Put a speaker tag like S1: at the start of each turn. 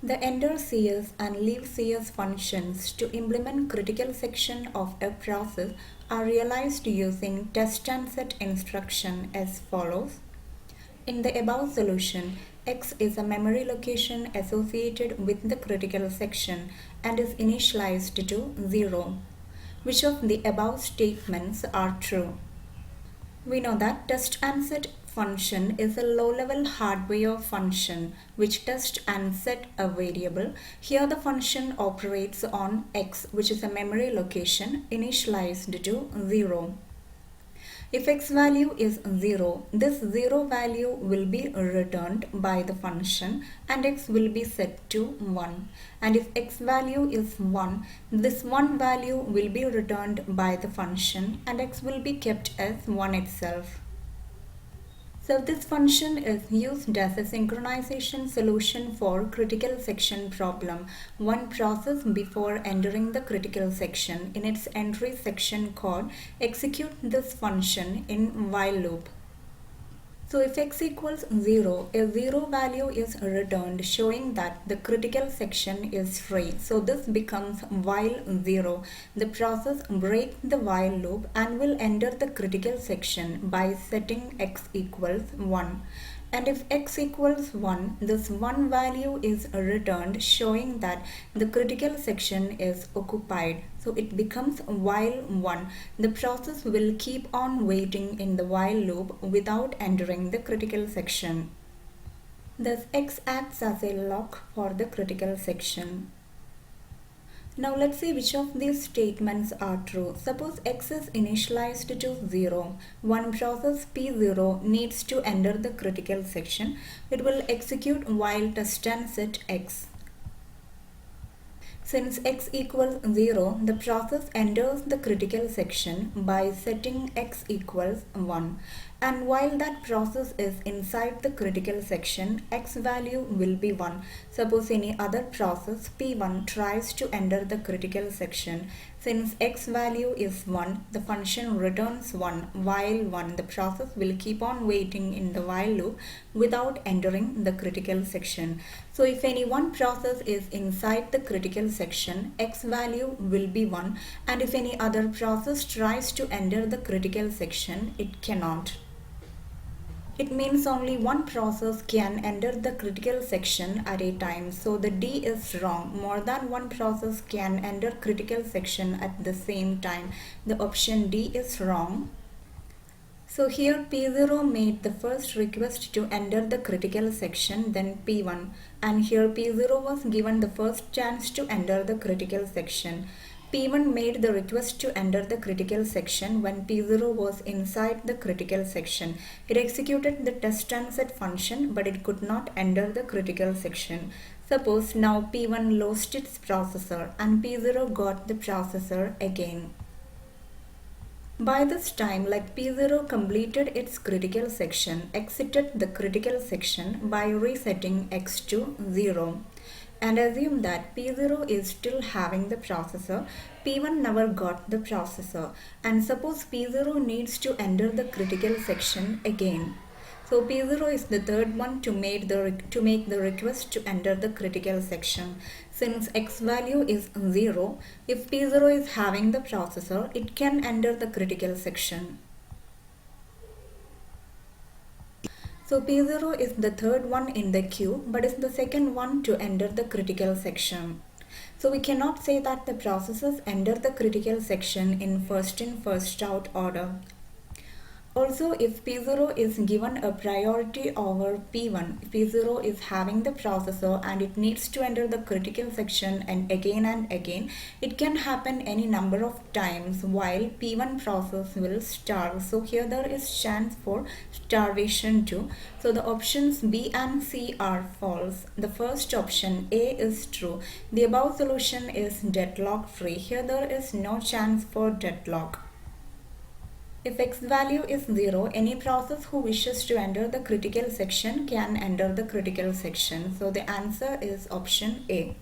S1: The enter CS and leave CS functions to implement critical section of a process are realized using test and set instruction as follows. In the above solution, X is a memory location associated with the critical section and is initialized to 0. Which of the above statements are true? We know that test and set function is a low-level hardware function which tests and set a variable. Here the function operates on X, which is a memory location initialized to 0. If X value is 0, this 0 value will be returned by the function and X will be set to 1. And if X value is 1, this 1 value will be returned by the function and X will be kept as 1 itself. So this function is used as a synchronization solution for critical section problem. One process before entering the critical section in its entry section code execute this function in while loop. So if X equals 0, a 0 value is returned showing that the critical section is free. So this becomes while 0. The process breaks the while loop and will enter the critical section by setting X equals 1. And if X equals 1, this 1 value is returned showing that the critical section is occupied. So it becomes while 1. The process will keep on waiting in the while loop without entering the critical section. Thus X acts as a lock for the critical section. Now let's see which of these statements are true. Suppose X is initialized to 0. One process P0 needs to enter the critical section. It will execute while test and set X. Since X equals 0, the process enters the critical section by setting X equals 1. And while that process is inside the critical section, X value will be 1. Suppose any other process P1 tries to enter the critical section. Since X value is 1, the function returns 1 while 1. The process will keep on waiting in the while loop without entering the critical section. So if any one process is inside the critical section, X value will be 1, and if any other process tries to enter the critical section, it cannot. It means only one process can enter the critical section at a time. So the D is wrong. More than one process can enter critical section at the same time. The option D is wrong. So here P0 made the first request to enter the critical section, then P1. And here P0 was given the first chance to enter the critical section. P1 made the request to enter the critical section when P0 was inside the critical section. It executed the test and set function, but it could not enter the critical section. Suppose now P1 lost its processor and P0 got the processor again. By this time, like P0 completed its critical section, exited the critical section by resetting X to 0. And assume that P0 is still having the processor, P1 never got the processor, and suppose P0 needs to enter the critical section again. So P0 is the third one to make the request to enter the critical section. Since X value is 0, if P0 is having the processor, it can enter the critical section. So P0 is the third one in the queue, but is the second one to enter the critical section. So we cannot say that the processes enter the critical section in first in first out order. Also, if P0 is given a priority over P1, P0 is having the processor and it needs to enter the critical section and again, it can happen any number of times while P1 process will starve. So here there is chance for starvation too. So the options B and C are false. The first option A is true. The above solution is deadlock free. Here there is no chance for deadlock. If X value is 0, any process who wishes to enter the critical section can enter the critical section. So the answer is option A.